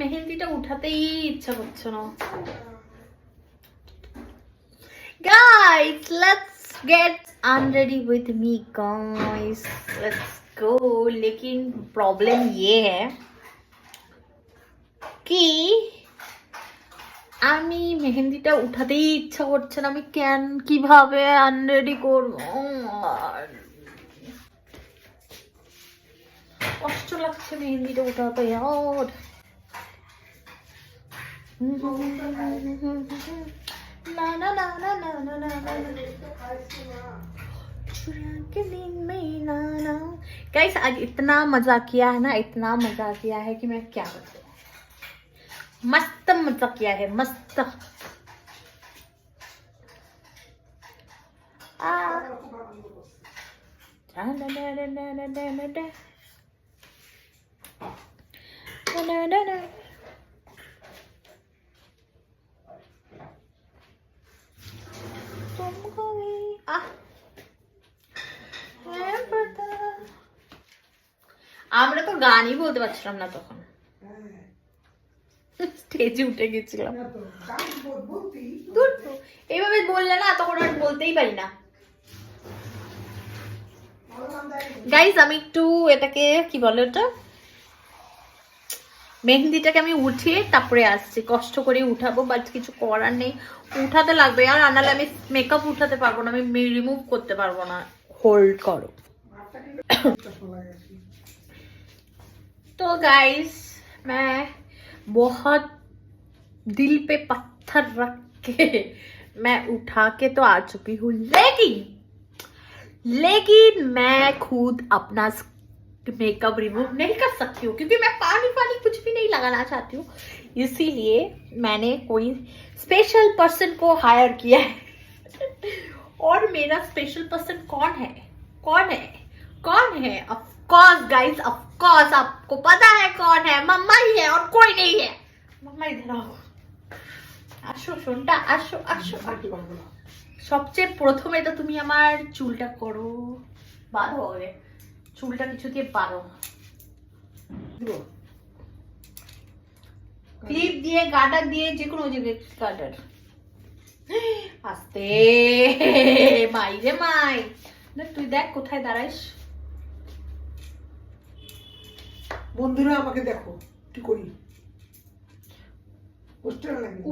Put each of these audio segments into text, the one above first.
মেহেন্দিটা উঠাতেই ইচ্ছা করছে না। Guys, let's get unready with me guys. Let's go. लेकिन प्रॉब्लम ये है कि আমি মেহেন্দিটা উঠাতেই ইচ্ছা করছে না। আমি কিভাবে আনরেডি করবো? কষ্ট লাগছে মেহেন্দিটা উঠাতে। यार ना ना ना ना ना ना ना ना। गाइस आज इतना मजा किया है ना, इतना मजा किया है कि मैं क्या बताऊं। मस्त मजा किया है, मस्त। আমরা তো গানই বলতে পারছিলাম না তখন, স্টেজে উঠে গেছিলাম। এইভাবে বললে না তখন আর বলতেই পারি না। গাইস আমি একটু এটাকে কি বলে, ওটা মেহেন্দিটাকে আমি উঠিয়ে তারপরে আসছি। কষ্ট করে উঠাবো, বাট কিছু করার নেই, উঠাতে লাগবে। আর আনালে আমি মেকআপ উঠাতে পারবো না, আমি রিমুভ করতে পারবো না। হোল্ড করো। तो गाइस मैं बहुत दिल पे पत्थर रख के मैं उठा के तो आ चुकी हूँ, लेकिन मैं खुद अपना मेकअप रिमूव नहीं कर सकती हूँ क्योंकि मैं पानी कुछ भी नहीं लगाना चाहती हूँ। इसीलिए मैंने कोई स्पेशल पर्सन को हायर किया है। और मेरा स्पेशल पर्सन कौन है? Of course guys, of course आपको पता है कौन है। मम्मा ही है और कोई नहीं है। मम्मा इधर आओ, আসো শোনটা, আসো আসো। সবচেয়ে প্রথমে তো তুমি আমার চুলটা করো, বাঁধো হবে চুলটা কিছু দিয়ে পারো, ক্লিপ দিয়ে গার্ডার দিয়ে যে কোনো জায়গায় গার্ডার। আস্তে মাই রে মাই, তুই দেখ কোথায় দাঁড়াইস। বন্ধুরা আমাকে দেখো কি করি।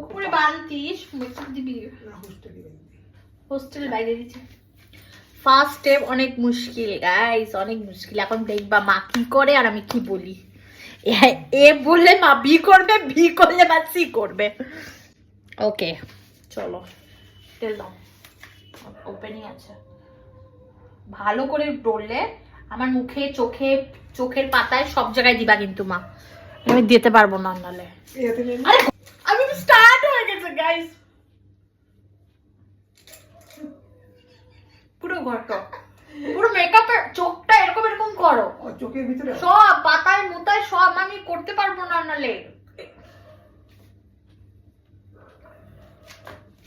উপরে বালতিস মেকআপ দিবি না, হোস্টেল বাইরে দিচ্ছে। ফার্স্ট স্টেপ অনেক মুশকিল গাইস, অনেক মুশকিল। এখন দেখবা মা কি করে আর আমি কি বলি। এ বললে মা বি করবে, বি করলে মা সি করবে। ওকে চলো, তেল দাও, ওপেনই আছে। ভালো করে ডললে আমার মুখে, চোখের পাতায় সব জায়গায় দিবা কিন্তু মা, আমি দিতে পারবো না নালে। আমি তো স্টার্ট হয়ে গেছে গাইস, পুরো ঘরটা পুরো মেকআপের চোখটা এরকম এরকম করো, চোখের ভিতরে সব পাতায় মুতায় সব। আমি করতে পারবো না নালে।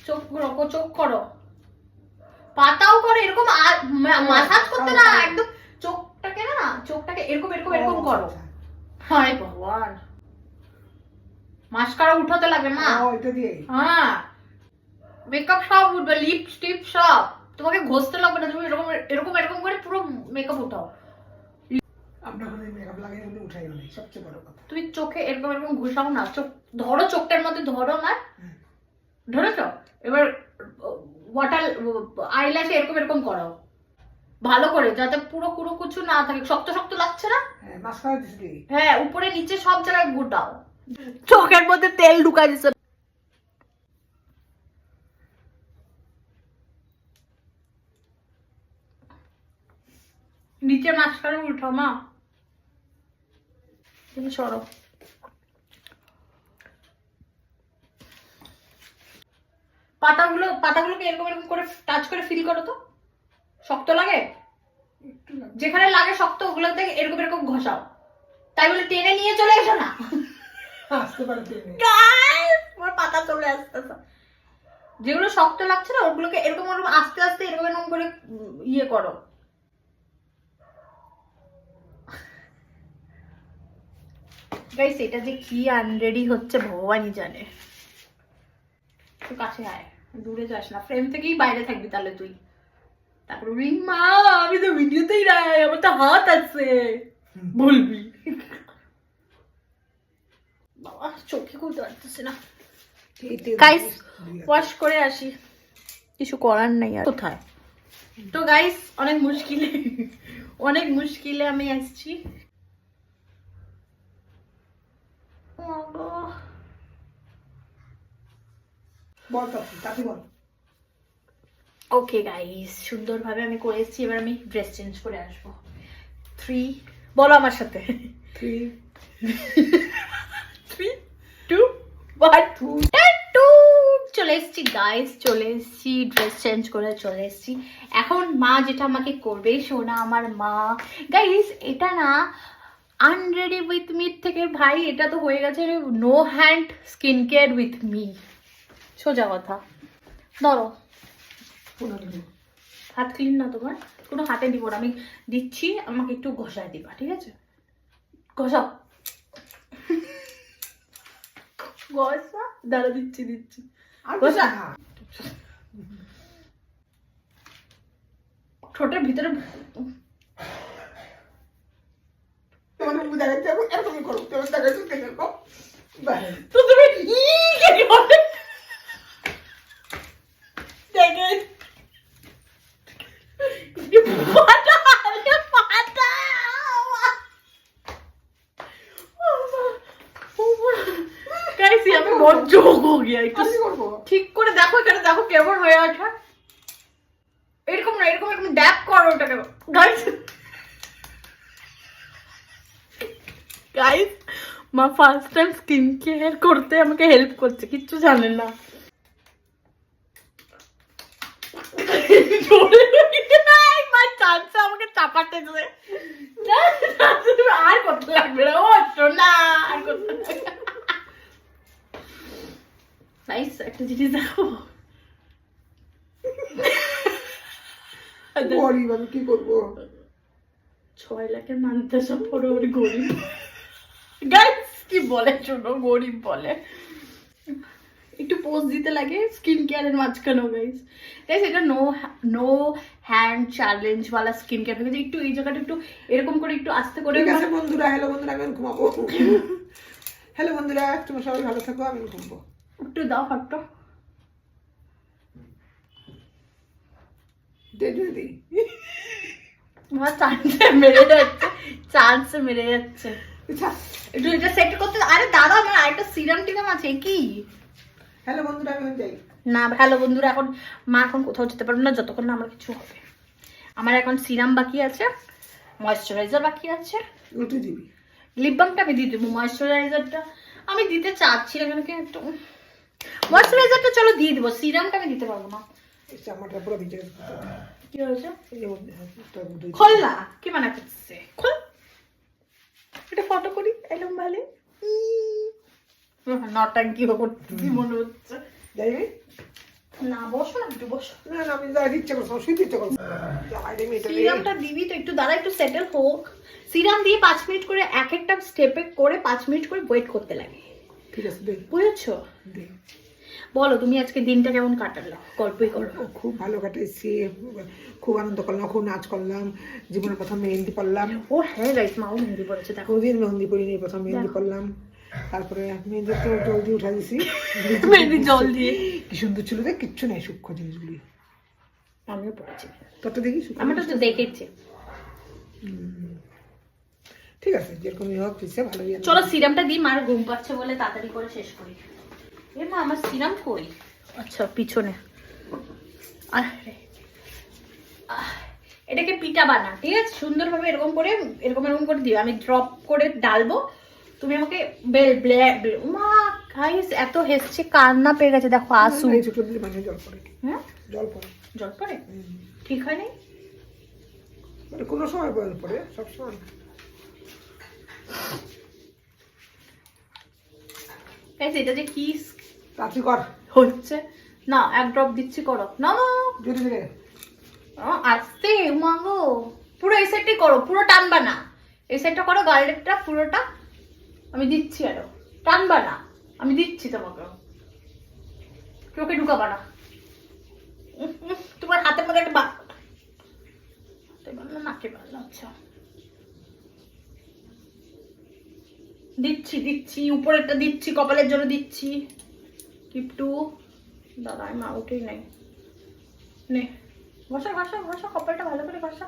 চোখ করো, পাতাও করে এরকম, মাসাজ করতে না, একদম চোখটাকে এরকম এরকম এরকম করো। হায় ভগবান, মাস্কারা উঠাতে লাগে মা। হ্যাঁ মেকআপ সব উঠবে, লিপস্টিক সব। তোমাকে ঘষতে লাগবে না, তুমি এরকম এরকম এরকম করে পুরো মেকআপ উঠাও। তুমি চোখে এরকম এরকম ঘুষাও না, চোখ ধরো, চোখটার মধ্যে ধরো না, ধরেছ? এবার ওয়াটার আইল্যাশে এরকম এরকম করো ভালো করে, যাতে পুরো পুরো কিছু না থাকে। শক্ত শক্ত লাগছে না? হ্যাঁ উপরে নিচে সব জায়গায় গুটাও। চোখের মধ্যে তেল ঢুকাই দিচ্ছে। নিচে মাস্কারা উঠাও মা, তুমি সরো। পাতাগুলোকে এরকম এরকম করে টাচ করে ফিল করো তো। শক্ত লাগে? যেখানে লাগে শক্ত ওগুলোতে এরকম এরকম ঘষাও। তাই বলে টেনে নিয়ে চলে এসো না, আমার পাতা চলে আসতেছে। যেগুলো শক্ত লাগছে না ওগুলোকে এরকম এরকম আস্তে আস্তে এরকম এরকম করে ইয়ে করো। গাইস এটা যে কি আনরেডি হচ্ছে ভগবানই জানে। তুই কাছে আয়, দূরে যাস না, ফ্রেম থেকেই বাইরে থাকবি তাহলে তুই। তারপর বলবি মা আমি তো ভিডিওতেই নাই, আমার তো হাত আছে বলবি। বাবা চোখে খুলতে পারতেছি না। গাইস ওয়াশ করে আসি, কিছু করার নেই আর। কোথায় তো গাইস অনেক মুশকিলে আমি আসছি। ওকে গাইস সুন্দরভাবে আমি করে এসেছি, এবার আমি ড্রেস চেঞ্জ করে আসবো। 3 বলো আমার সাথে 3 3 2 1 2 চলে এসেছি গাইস, চলে এসেছি ড্রেস চেঞ্জ করে চলে এসেছি। এখন মা যেটা আমাকে করবে, শোনা আমার মা। গাইস এটা না আনরেডি উইথ মি থেকে ভাই এটা তো হয়ে গেছে no hand skin care with me. সোজা কথা। ধরো হাত ক্লিন না তোমার, কোনো হাতে দিব না, আমি দিচ্ছি, আমাকে একটু ঘষায় দিবা, ঠিক আছে? ঘষাও, ঘষা, দাঁড়া দিচ্ছি ঘষা। ঠোঁটের ভিতরে তো তুমি ঠিক করে দেখো, এখানে দেখো কেমন হয়ে আছে। এরকম না, এরকম এরকম ড্যাপ করো ওটাকে গাইস। গাইস মা ফার্স্ট টাইম স্কিন কেয়ার করতে আমাকে হেল্প করছে, কিচ্ছু জানেন না। মা চাচ্ছে আমাকে চাপাতে দেবে, আর করতে লাগবে না, ও না আর করতে লাগবে। গাইস একটা জিনিস দেখো, গরিব আমি কি করবো? 6 লাখের মানতে সব পড়ে ওর গরিব। গাইস কি বলে শোনো, গরিব বলে, একটু পোজ দিতে লাগে স্কিন কেয়ারের মাঝখানে। গাইস গাইস এটা নো হ্যান্ড চ্যালেঞ্জ ওয়ালা স্কিন কেয়ার থেকে একটু এই জায়গাটা একটু এরকম করে একটু আস্তে করে। ঠিক আছে বন্ধুরা, হ্যালো বন্ধুরা, আমি ঘুমাবো। হ্যালো বন্ধুরা, তোমরা সবাই ভালো থাকো, আমি ঘুমাবো। একটু দাও হাতটা, তোমার চান্সে মেরে যাচ্ছে একটু এটা সেট করতে। আরে দাদা আমার আরেকটা সিরাম টিরাম আছে কি? হ্যালো বন্ধুরা, আমি যাই না। হ্যালো বন্ধুরা, এখন মা এখন কোথাও যেতে পারবে না যতক্ষণ না আমার কিছু হবে। আমার এখন সিরাম বাকি আছে, ময়েশ্চারাইজার বাকি আছে, লিপ বামটা আমি দিয়ে দেবো। ময়েশ্চারাইজারটা আমি দিতে চাচ্ছি না, কেন কি একটু ময়েশ্চারাইজারটা চলো দিয়ে দেবো, সিরামটা আমি দিতে পারবো না। কি হয়েছে? খোল্লা কি মানা করছে? খোল, এটা ফটো করি একদম ভালো। নটাঙ্কি করতেছি মনে হচ্ছে। না বসো না, একটু বসো। না না, আমি যাই ইচ্ছে করছি, শুইতে ইচ্ছে করছি। সিরামটা দিবি তো, একটু দাঁড়া, একটু সেটেল হোক। সিরাম দিয়ে 5 মিনিট করে এক একটা স্টেপে করে 5 মিনিট করে ওয়েট করতে লাগে, ঠিক আছে? দেখ বুঝেছো? বলো তুমি আজকে দিনটা কেমন কাটালো, গল্পই করো। খুব ভালো কাটাইছি, খুব আনন্দ করলাম, খুব নাচ করলাম, জীবনের প্রথম মেহেন্দি পড়লাম। ও হ্যাঁ গাইস, মাও মেহেন্দি পড়েছে, দেখো। কোনদিন মেহেন্দি পড়িনি, প্রথম মেহেন্দি পড়লাম। তারপরে মেহেন্দি তো জল দিয়ে উঠা দিছি, মেহেন্দি জল দিয়ে। কি সুন্দর ছিল রে, কিচ্ছু নাই, সূক্ষ্ম জিনিসগুলি। আমিও পড়েছি, তত দেখি আমারটা তো দেখেছি। ঠিক আছে, যেরকমই হোক ভালোই। চলো সিরামটা দিই, মার ঘুম পাচ্ছে বলে তাড়াতাড়ি করে শেষ করি। এ মা আমার সিরাম কই? আচ্ছা পিছনে। এটাকে পিঠা বানা, ঠিক আছে? সুন্দরভাবে এরকম করে এরকম করে দিও, আমি ড্রপ করে ডালবো, তুমি আমাকে মা গাইস এত হেসছে, কান্না পেয়ে গেছে, দেখো আসু। জল পড়ে, হ্যাঁ জল পড়ে, জল পড়ে, ঠিক হয় নাই মানে কোনো সময় জল পড়ে, সবসময় না। এটা যে কি রাত্রি কর হচ্ছে না, এক ড্রপ দিচ্ছি, করো না না ধীরে ধীরে আস্তে মাগো। পুরো এই সাইডটাই করো, পুরো টানবা না, এই সাইডটা করো, গার্ডেরটা পুরোটা। আমি দিচ্ছি আরো, টানবা না, আমি দিচ্ছি তোমাকে, চোখে ঢুকাবা না। তোমার হাতের মধ্যে একটা হাতে বাড়লো নাকে বাড়লো। আচ্ছা দিচ্ছি দিচ্ছি, উপরেরটা দিচ্ছি, কপালের জন্য দিচ্ছি। কিপটু দাদা মা উঠেই নাই, নে ঘষা ঘষা ঘষা, কপালটা ভালো করে ঘষা,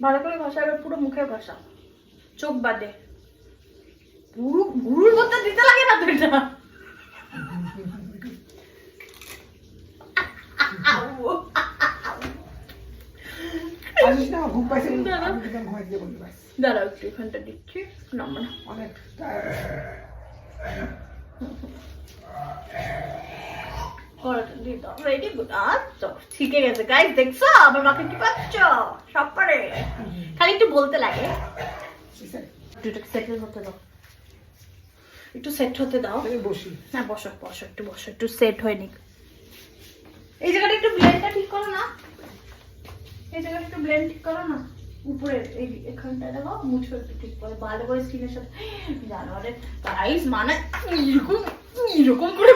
ভালো করে ঘষা, এবার পুরো মুখে ঘষা, চোখ বাদে। গুরুর মধ্যে দিতে লাগে না তো এটা। দাঁড়াও একটু এখানটা দিচ্ছি, নাম্বার অনেক রেডি গুড। আচ্ছা শিখে গেছে গাইস, দেখছো আমার মাকে কি পাচ্ছ, সব পারে, খালি একটু বলতে লাগে। একটু সেটেল হতে দাও, একটু সেট হতে দাও। বসি, হ্যাঁ বসো বসো, একটু বসো, একটু সেট হয়ে নিক। এই জায়গাটা একটু ব্লেন্ডটা ঠিক করো না, এই জায়গাটা একটু ব্লেন্ড ঠিক করো না, উপরে এই এখানটা দেখো, মুছো একটু ঠিক করে ভালো করে স্কিনের সাথে। জানোয়ারে গাইস মানে এরকম এরকম করে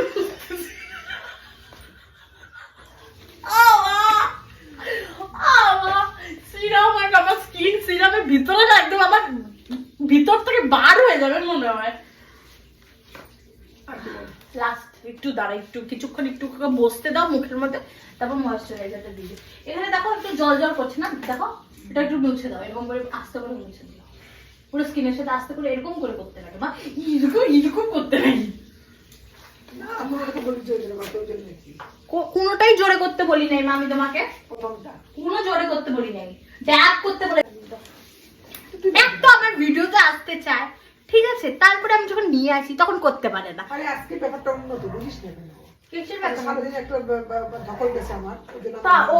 সিরাম, আমার স্কিন সিরামের ভিতরে না একদম আমার ভিতর থেকে বার হয়ে যাবে মনে হয়। লাস্ট একটু দাঁড়া, একটু কিছুক্ষণ একটু বসতে দাও মুখের মধ্যে, তারপর ময়েশ্চারাইজারটা দিবে। এখানে দেখো একটু জল জল করছে না, দেখো এটা একটু মুছে দাও, এরকম করে আস্তে করে মুছে দিও, পুরো স্কিনের সাথে আস্তে করে এরকম করে করতে লাগে, বা এরকম এরকম করতে লাগে। কোনোটাই জোরে করতে বলি নাই মা আমি তোমাকে, কোনো জোরে করতে বলি নাই, ড্যাব করতে বলে। এক তো আমার ভিডিওতে আসতে চায়, ঠিক আছে, তারপরে আমি যখন নিয়ে আসি তখন করতে পারে না। আরে আজকে ব্যাপারটা অন্য তো, বুঝিস না কেন? কিসের ব্যাপার? সারাদিন একটা ধকল গেছে আমার, তা ও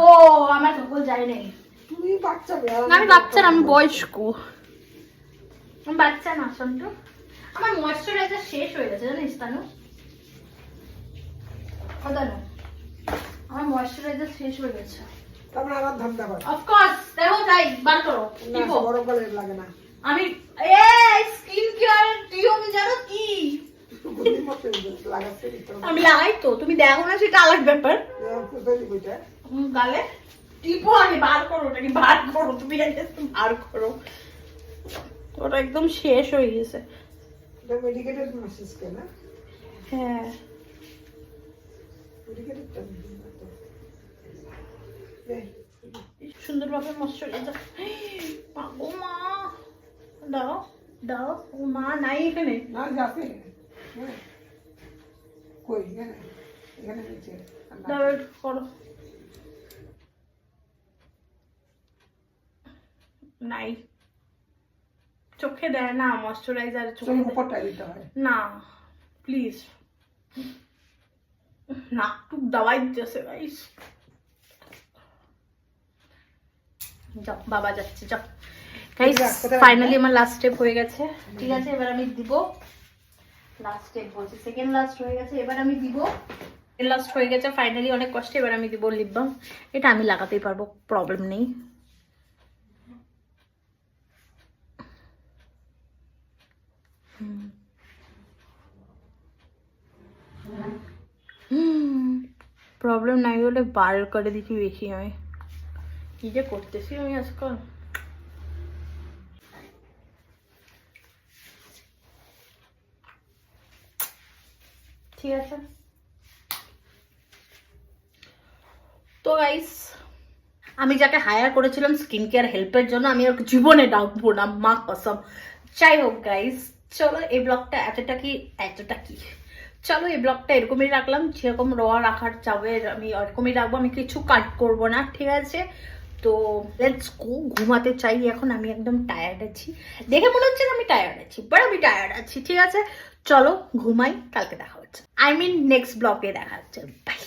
আমার ধকল যায় নাই। তুমি বাচ্চা মেয়ে, না আমি বাচ্চা না, আমি বয়স্ক, আমি বাচ্চা না। সন্টু আমার ময়েশ্চারাইজার শেষ হয়ে গেছে জানিস তানু, জানো আমার ময়েশ্চারাইজার শেষ হয়ে গেছে। তারপরে আমার ধান্দা হয়। অফকোর্স দেখো তাই বার করো, টিপো। গরমকালে লাগে না, আমি স্কিন কেয়ার টিও আমি জানো কি আমি লাগাই তো, তুমি দেখো না সেটা আলাদা ব্যাপার। গালে টিপো আগে বার করো, ওটাকে বার করো, তুমি বার করো, ওটা একদম শেষ হয়ে গেছে। মেডিকেটেড মেসেজ কে না? হ্যাঁ সুন্দরভাবে ময়েশ্চারাইজার। ও মা দাও দাও, ও মা নাই এখানে, না যাবে কই এখানে, এখানে নিচে দাও করো, নাই চোখে দেয় না ময়েশ্চারাইজার, চোখে উপরটা দিতে হয় না প্লিজ, নাক টুক দাওয়াই দিতেছে গাইস। যাও বাবা যাচ্ছে, যাও গাইস। ফাইনালি আমার লাস্ট স্টেপ হয়ে গেছে, ঠিক আছে, এবার আমি দিব লাস্ট স্টেপ, বলছি সেকেন্ড লাস্ট হয়ে গেছে, এবার আমি দিব লাস্ট হয়ে গেছে ফাইনালি, অনেক কষ্টে। এবার আমি দিব লিপ বাম, এটা আমি লাগাতেই পারবো, প্রবলেম নেই। প্রবলেম নাই বলে বার করে দিচ্ছি বেশি। আমি কি যে করতেছি আমি আজকাল, ঠিক আছে। তো গাইস আমি যাকে হায়ার করেছিলাম স্কিন কেয়ার হেল্পের জন্য, আমি আর জীবনে ডাকবো না, মা কসম। যাই হোক গাইস, চলো এই ব্লগটা এতটা কি চলো এই ব্লগটা এরকমই রাখলাম, যেরকম র রাখার চাবে আমি ওরকমই রাখবো, আমি কিছু কাট করব না, ঠিক আছে। তো লেটস গো, ঘুমাতে চাই এখন, আমি একদম টায়ার্ড আছি, দেখে মনে হচ্ছে আমি টায়ার্ড আছি, বাট আমি টায়ার্ড আছি, ঠিক আছে। চলো ঘুমাই, কালকে দেখা হচ্ছে, নেক্সট ব্লগে দেখা হচ্ছে, বাই।